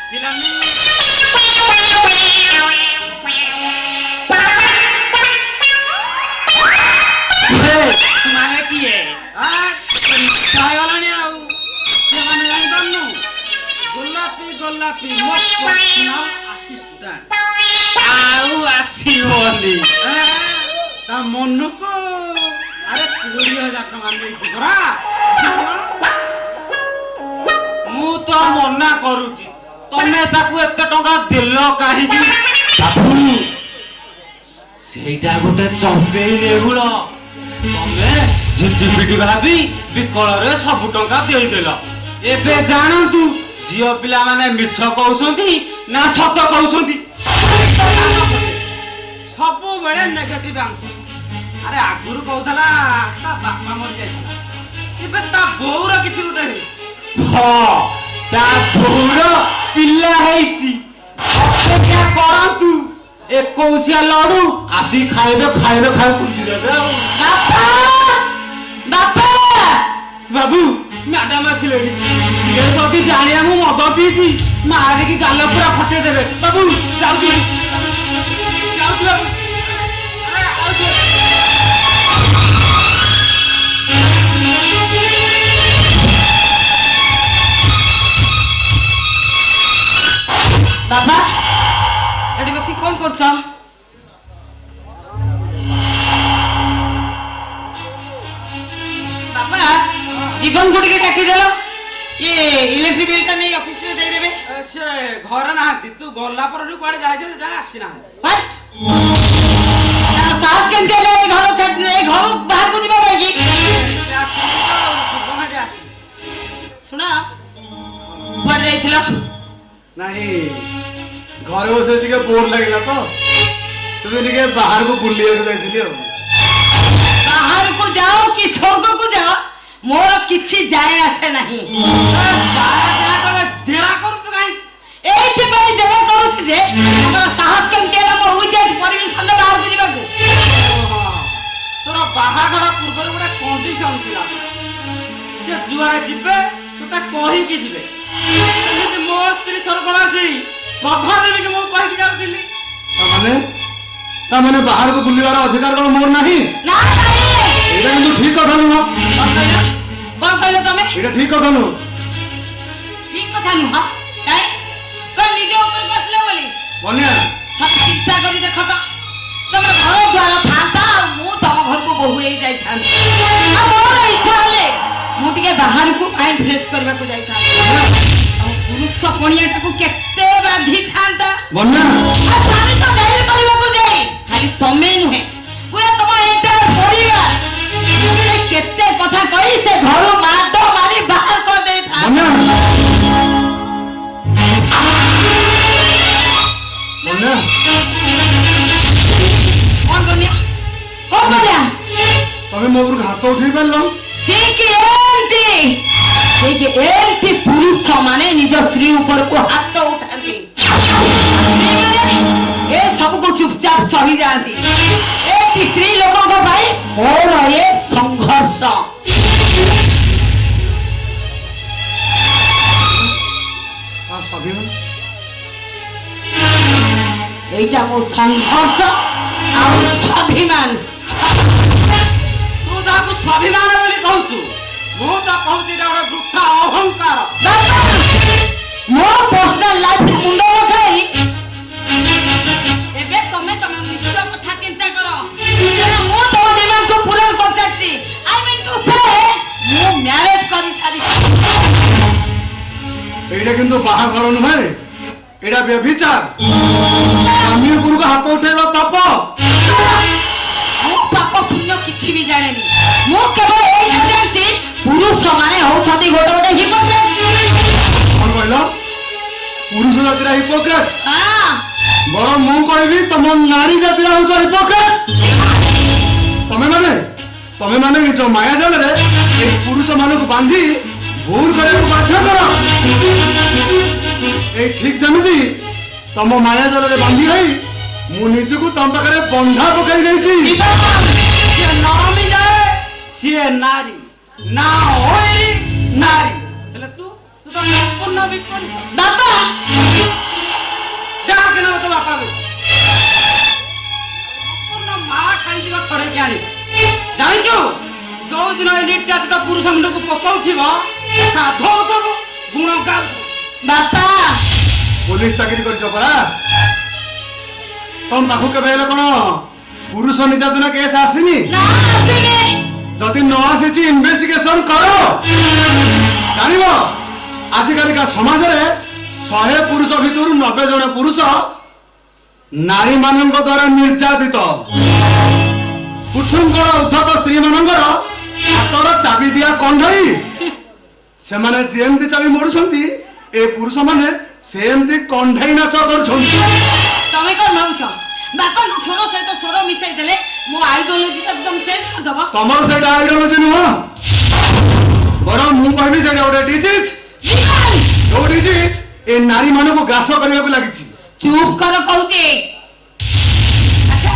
ଆସିଲାନି। ମାନେ କିଏ ଖାଇଗଲାଣି ଆଉ ସେମାନେ ଜାଣିପାରୁନୁ ଗୋଲାପୀ ଗୋଲାପୀ ମୋ ପର୍ସନାଲ ଆସିଷ୍ଟାଣ୍ଟ ଆଉ ଆସିବନି ତା ମନକୁ ଆରେ 20,000 ଟଙ୍କା ନେଇଛି ପରା। ମୁଁ ତ ମନା କରୁଛି ତମେ ତାକୁ ଏତେ ଟଙ୍କା ଦେଲ କାହିଁକି? ବାବୁ ସେଇଟା ଗୋଟେ ଚମ୍ପେଇ ନେହୁଳ ତମେ ଝିଟିପିଟି ଭାବି ବିକଳରେ ସବୁ ଟଙ୍କା ଦେଇଦେଲ। ଏବେ ଜାଣନ୍ତୁ ଝିଅ ପିଲାମାନେ ମିଛ କହୁଛନ୍ତି ନା ସତ କହୁଛନ୍ତି। ସବୁବେଳେ ନେଗେଟିଭ ଆନ୍ସର। ଆରେ ଆଗରୁ କହୁଥିଲା ତା ବାପା ମରି ଯାଇଥିଲା ଏବେ ତା ବୋଉର କିଛି ଗୋଟେ ହଁ ତା ବୋଉର ପିଲା ହେଇଛି। ଅପେକ୍ଷା କରନ୍ତୁ 21 ଲଡୁ ଆସି ଖାଇବେ ଖାଇବେ ଖାଇ ବୁଝିଦେବେ ଆଉ। ବାବୁ ମ୍ୟାଡାମ ଆସିଲେଣି ସିଏ ଯଦି ଜାଣିବା ମୁଁ ମଦ ପିଇଛି ମାରିକି ଗାଲ ପୁରା ଫଟେଇ ଦେବେ। ବାବୁ ଯାଉଛି ଯାଉଛି ବାବୁ। ବାବା ଏଠି ବସି କଣ କରୁଛ? ବାବା ଜୀବନକୁ ଟିକେ ଡାକିଦେଲ ଇଏ ଇଲେକ୍ଟ୍ରିକ ବିଲ୍ ଟା ନେଇ ଅଫିସରେ ଦେଇଦେବେ। ସେ ଘରେ ନାହାନ୍ତି ତୁ ଗଲା ପରଠୁ କୁଆଡେ ଯାଇଛନ୍ତି ଯା ଆସିନାହାନ୍ତି। ସାହସ କେମିତି ହେଲେ ଏ ଘର ବାହାରକୁ ଯିବା ପାଇଁକି? ଶୁଣ କୁଆଡେ ଯାଇଥିଲ? ନାହିଁ ଘରେ ବସେ ଟିକେ ବୋର ଲାଗିଲା ତ ସେବେ ଟିକେ ବାହାରକୁ ବୁଲିବାକୁ ଯାଇଥିଲି ଆଉ। ବାହାରକୁ ଯାଅ କି ସ୍ୱର୍ଗକୁ ଯାଅ ମୋର କିଛି ଯାଏ ଆସେ ନାହିଁ। ଜେରା କରୁଛୁ କାହିଁ? ଏଇଥିପାଇଁ ଜେରା କରୁଛି ଯେ ଆମର ସାହସ କେମିତି ହେଲା ମୋ ୱିକେଣ୍ଡ ପରିବେଶନରେ ବାହାରକୁ ଯିବାକୁ। ତୋର ବାହାଘର ପୂର୍ବରୁ ଗୋଟେ କଣ୍ଡିସନ ଥିଲା ଯେ ଯୁଆଡେ ଯିବେ ତୁ ତା କହିକି ଯିବେ। ମୋ ସ୍ତ୍ରୀ ସର୍ବନାଶୀ ପ୍ରଭାଦେବୀ କି ମୁଁ କହିକି ଯାଉଥିଲି। ତାମାନେ ବାହାରକୁ ବୁଲିବାର ଅଧିକାର କଣ ମୋର ନାହିଁ? ଏଇଟା କିନ୍ତୁ ଠିକ କଥା ନୁହଁ। କଣ କହିଲ ତମେ? ଏଇଟା ଠିକ କଥା ନୁହଁ। ଠିକ କଥା ନୁହଁ କାଇଁ କଣ ନିଜ ଉପରକୁ ଆସିଲା ବୋଲି ବନ୍ୟା ଚିନ୍ତା କରି ଦେଖ ତ ତମର ଘର ଦ୍ୱାର ଥାନ୍ତା ଆଉ ମୁଁ ତମ ଘରକୁ ବୋହୂ ହେଇ ଯାଇଥାନ୍ତି। ଆଉ ମୋର ଇଚ୍ଛା ହେଲେ ମୁଁ ଟିକେ ବାହାରକୁ ମାଇଣ୍ଡ ଫ୍ରେଶ କରିବାକୁ ଯାଇଥାନ୍ତି। ଆଉ ପୁରୁଷ ପଣିଆଟାକୁ କେତେ ବାଧିଥାନ୍ତା। ବନ୍ୟା ସ୍ୱାମୀ ତ ଗାଈ କରିବାକୁ ଯାଇ ଖାଲି ତମେ ନୁହେଁ ପୁରା ତମ ଏଣ୍ଟାୟାର ପରିବାର କେତେ କଥା କହି ସେ ଘରୁ ମାଡ ମାରି ବାହାର କରିଦେଇଥାନ୍ତା। ବନ୍ୟା କଣ ବନ୍ୟା କଣ ବନ୍ୟା ତମେ ମୋ ଉପରକୁ ହାତ ଉଠେଇ ପାରିଲ? ଠିକ ଏମିତି ପୁରୁଷ ମାନେ ନିଜ ସ୍ତ୍ରୀ ଉପରକୁ ହାତ ଉଠାନ୍ତି। ଏ ସବୁକୁ ଚୁପଚାପ ସହି ଯାଆନ୍ତି। ଏଠି ସ୍ତ୍ରୀ ଲୋକଙ୍କ ପାଇଁ ମୋର ଏ ସଂଘର୍ଷ। এইটা ମୋ ସଂଘର୍ଷ ଆଉ ସ୍ୱାଭିମାନ। ତୁ ଯାହାକୁ ସ୍ୱାଭିମାନ ବୋଲି କହୁଛୁ ମୁଁ ତ କହୁଛି ଏଇଟା ଗୋଟେ ବୃଥା ଅହଙ୍କାର। ମୋ ପର୍ସନାଲ ଲାଇଫ ମୁଣ୍ଡ ରଖାଇ ଏବେ ତମେ ନିଜ କଥା ଚିନ୍ତା କର। ମୁଁ ତମ ଡିମାଣ୍ଡକୁ ପୂରଣ କରିସାରିଛି। ଆଇ ମିନ୍ ଟୁ ସେ ମୁଁ ମ୍ୟାରେଜ କରିସାରିଛି। এইটা কিন্তু বাহাঘর নুহে, এটা ব্যভিচার। স্বামী উপরକୁ হাত উঠେଇବା ପାପ। ମୁଁ ପାପ ପୁଣ୍ୟ କିଛି ବି ଜାଣେନି। ମୁଁ କେବଳ ଏଇଟା ଜାଣିଛି ପୁରୁଷ ମାନେ ହଉଛନ୍ତି ଗୋଟେ ଗୋଟେ ହିପୋକ୍ରେଟ। କଣ କହିଲ? ପୁରୁଷ ଜାତିର ହିପୋକ୍ରେଟ? ବରଂ ମୁଁ କହିବି ତମ ନାରୀ ଜାତିର ହଉଛ ହିପୋକ୍ରେଟ। ତମେ ମାନେ ନିଜ ମାୟା ଜାଲରେ এই ପୁରୁଷ ମାନଙ୍କୁ ବାନ୍ଧି ଭୁଲ କରିବାକୁ ବାଧ୍ୟ କର। এই ঠিক ଯେମିତି ତମ ମାୟା ଜାଲରେ ବାନ୍ଧି ହୋଇ ମୁଁ ନିଜକୁ ତମ ପାଖରେ ବନ୍ଧା ପକାଇ ଦେଇଛି। ସିଏ ନରମି ଯାଏ ସିଏ ନାରୀ ନା ହୋଇ ନାରୀ। ହେଲେ ତୁ ତୁ ତ ସମ୍ପୂର୍ଣ୍ଣ ବିପରୀତ। ବାପା ଡାକେ ନା ତୋ ବାପା ବେ। ସମ୍ପୂର୍ଣ୍ଣ ମା ଖାଇଯିବ ଛଡେଇକି ଆଣି। ଜାଣିଛୁ ଯୋଉ ଦିନ ଏ ନିର୍ଯାତିତ ପୁରୁଷ ମୁଣ୍ଡକୁ ପକଉଥିବ ସାଧୁ ହଉଥିବ ଗୁଣ ଗାଉଥିବ। ବାପା পুলিশ চাকরি করছ পরা তোম পাখু কেবে হলে কোন পুরুষ নির্যাতনা কেস আসেনি না আসেনি যদি ন আসিছি ইনভেস্টিগেশন কর জানিব আজকালিকা সমাজরে 100 পুরুষ ভিতর 90 জন পুরুষ নারী মানঙ্ক দ্বারা নির্যাতিত পুরুষঙ্কর উদ্ধত স্ত্রী মানঙ্কর হাতর চাবি দিয়া কণ্ঠই সেমানে যেমতি চাবি মোড়ুଛନ୍ତି এ পুরুষ মানে সেমতি কণ্ঠেই নাচ করুଛନ୍ତି তুমি কোন ভাবছ বাপা স্বর সহিত স্বর মিশাই দেলে মো আইডিওলজি একদম চেঞ্জ করে দেব তোমার সেটা আইডিওলজি নুহ বরং মু কহিবি সেটা গোটে ডিজিজ ଯୋଉ ডিজিজ ଏ ନାରୀ ମାନଙ୍କୁ ଗ୍ରାସ କରିବାକୁ ଲାଗିଛି চুপ কর কହୁଛି আচ্ছা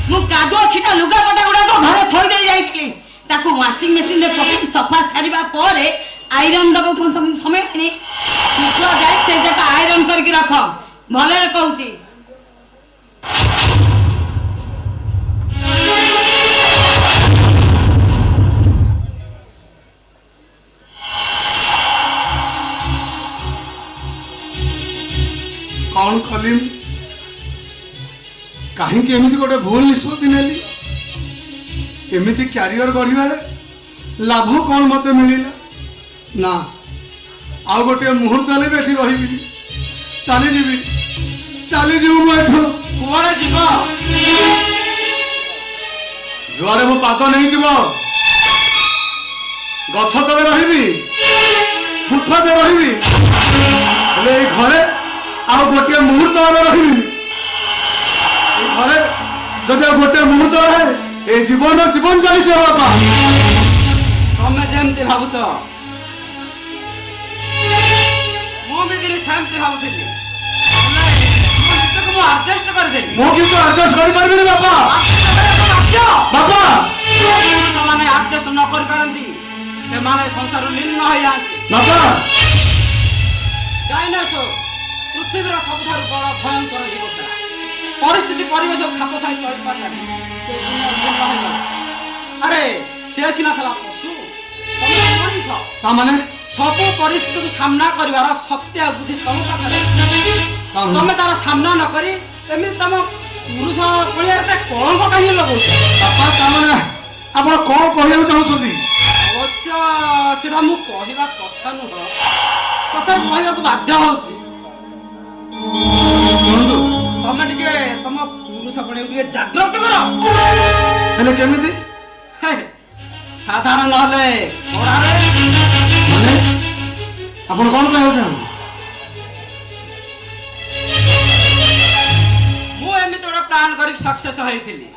ମୁଁ କାଦୁଅ ଛିଟା ଲୁଗାପଟା ଗୁଡାକ ଘରେ ଥୋଇ ଦେଇ ଯାଇଥିଲି ତାକୁ ୱାସିଂ ମେସିନ ରେ ପକେଇ ସଫା ସାରିବା ପରେ ଆଇରନ୍ ଦବାକୁ କଣ ତମକୁ ସମୟ ନାହିଁ ଶୀଘ୍ର ଯାଇ ସେ ଜାଗା ଆଇରନ୍ କରିକି ରଖ ଭଲରେ କହୁଛି କଣ କଲିମ୍ କାହିଁକି ଏମିତି ଗୋଟେ ଭୁଲ ନିଷ୍ପତ୍ତି ନେଲି ଏମିତି କ୍ୟାରିୟର ଗଢିବାରେ ଲାଭ କଣ ମତେ ମିଳିଲା ନା ଆଉ ଗୋଟେ ମୁହୂର୍ତ୍ତ ହେଲେ ବି ଏଠି ରହିବିନି ଚାଲିଯିବୁ ମୁଁ ଏଠୁ କୁଆଡେ ଯିବ? ଯୁଆଡେ ମୋ ପାଦ ନେଇଯିବ ଗଛ ତଳେ ରହିବି ଫୁଟପାଥରେ ରହିବି ହେଲେ ଏଇ ଘରେ ଆଉ ଗୋଟିଏ ମୁହୂର୍ତ୍ତ ଆମେ ରହିବି ଏଇ ଘରେ ଯଦି ଆଉ ଗୋଟିଏ ମୁହୂର୍ତ୍ତ ରହେ এই জীবন চালিছে বাবা ତମେ ଯେମିତି ଭାବୁଛ ମୁଁ ବି ଦିନେ ସେମିତି ଭାବୁଥିଲି ମୋ ନିଜକୁ ମୁଁ ଆଡଜଷ୍ଟ କରିଦେଲି ମୁଁ କିନ୍ତୁ ଆଡଜଷ୍ଟ କରିପାରିବିନି ବାପା ବାପା ସେମାନେ ଆଡଜଷ୍ଟ ନ କରିପାରନ୍ତି ସେମାନେ ସଂସାରରୁ ନିମ୍ନ ହୋଇଯାଆନ୍ତି ବାପା ଡାଇନୋସର ପୃଥିବୀର ସବୁଠାରୁ ବଡ଼ ଭୟଙ୍କର ଜୀବଟା ପରିସ୍ଥିତି ପରିବେଶ ଖାପ ଖାଇ ଚଳିପାରିଲାନି ଆରେ ସେ ସିନା ଥିଲା ପଶୁ ତମେ ମଣିଷ ତା ମାନେ ସବୁ ପରିସ୍ଥିତିକୁ ସାମ୍ନା କରିବାର ଶକ୍ତି ଆଉ ବୁଦ୍ଧି ତମ ପାଖରେ ତମେ ତାର ସାମ୍ନା ନ କରି ଏମିତି ତମ ପୁରୁଷ ପଡ଼ିଆରେ କଳଙ୍କ କାହିଁକି ଲଗଉଛ ବାପା ତା ମାନେ ଆପଣ କଣ କହିବାକୁ ଚାହୁଁଛନ୍ତି ଅବଶ୍ୟ ସେଟା ମୁଁ କହିବା କଥା ନୁହଁ କଥା କହିବାକୁ ବାଧ୍ୟ ହଉଛି କୁହନ୍ତୁ ତମେ ଟିକେ ତମ ପୁରୁଷ ପଡ଼ିଆକୁ ଟିକେ ଜାଗ୍ରତ କର ହେଲେ କେମିତି ହେ, ସାଧାରଣ ନହେଲେ ପଢ଼ାରେ ମାନେ ଆପଣ କଣ କହିବାକୁ ଚାହାନ୍ତି ମୁଁ ଏମିତି ଗୋଟେ ପ୍ଲାନ୍ କରିକି ସକ୍ସେସ୍ ହେଇଥିଲି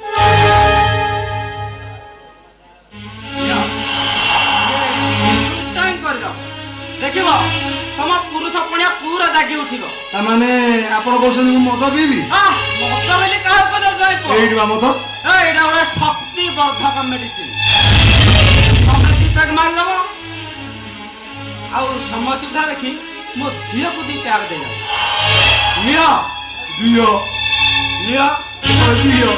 କରିଦବ ଦେଖିବ ତମ ପୁରୁଷ ପଣିଆ ପୁରା ଜାଗି ଉଠିବ ତା ମାନେ ଆପଣ କହୁଛନ୍ତି ମୁଁ ମଦ ପିଇବି ମଦ ବୋଲି କାହାକୁ ଏଇଠି ବା ମଦ ଏଇଟା ଗୋଟେ ଶକ୍ତି ବର୍ଦ୍ଧକ ମେଡିସିନ ତମେ ଦିପେକ ମାରିଦବ ଆଉ ସମୟ ସୁବିଧା ଦେଖି ମୋ ଝିଅକୁ ଦି ପ୍ୟାର ଦେଇଦବ ନିଅ ଦିଅ ନିଅ ଦିଅ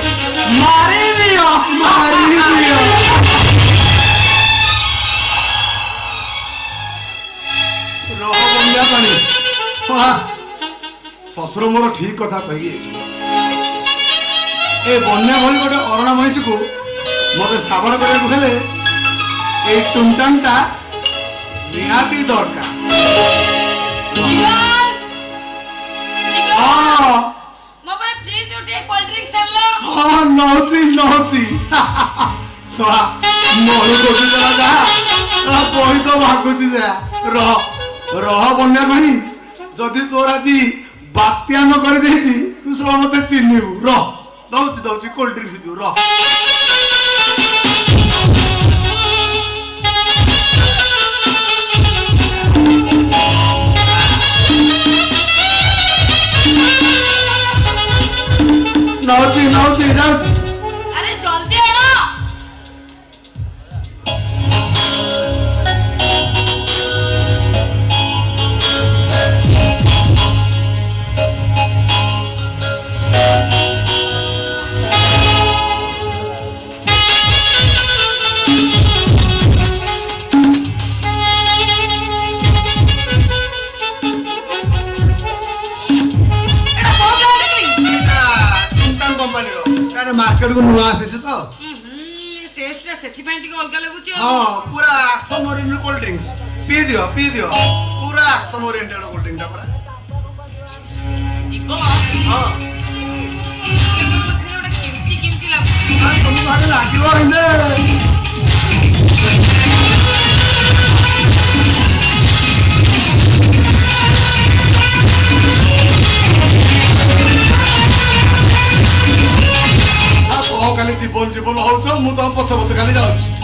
ମାରି ଦିଅ ମାରି ଦିଅ ରହ ବନ୍ୟା ପାଣି ଶ୍ୱଶୁର ମୋର ଠିକ କଥା କହିଯାଇଛି ଏ ବନ୍ୟା ଭଳି ଗୋଟେ ଅରଣା ମହିଷୀକୁ ମତେ ସାବର କରିବାକୁ ହେଲେ এই টুংটাংটা নিহাতি দরকার জীবন হ্যাঁ ମୋ ପାଇଁ ଫ୍ରିଜ ଉଠେ କୋଲ୍ଡ ଡ୍ରିଙ୍କସ ଆଣିଲ হ্যাঁ নচি সোয়া মরু কোটি জলা যা বই তো ভাগুছি যা রহ রহ বন্যা পানি যদি তোর আজি বাত্যা ন করে দিয়েছি তুই সব মতে চিহ্নিবু রহ দৌছি কোল্ড ড্রিঙ্কস পিউ রহ নৌচি যাচ্ছি আরে জলদি আনো ଆଡେ ମାର୍କେଟକୁ ନୂଆ ଆସିଛି ତ ଟେଷ୍ଟଟା ସେଥିପାଇଁ ଟିକେ ଅଲଗା ଲାଗୁଛି ଆଉ। ହଁ ପୁରା ଆକ୍ସନ ଓରିଏଣ୍ଟେଡ କୋଲ୍ଡ ଡ୍ରିଙ୍କସ୍ ପିଇ ଦିଅ ପୁରା ଆକ୍ସନ ଓରିଏଣ୍ଟେଡ କୋଲ୍ଡ ଡ୍ରିଙ୍କଟା ପୁରା ଯିବ ହଁ ଗୋଟେ କେମିତି ଲାଗୁଛି। ତମକୁ ଆଗେ ଲାଗିବ ହେଲେ କଣ ଖାଲି ଜୀବନ ହଉଛ ମୁଁ ତମ ପଛ ଖାଲି ଯାଉଛି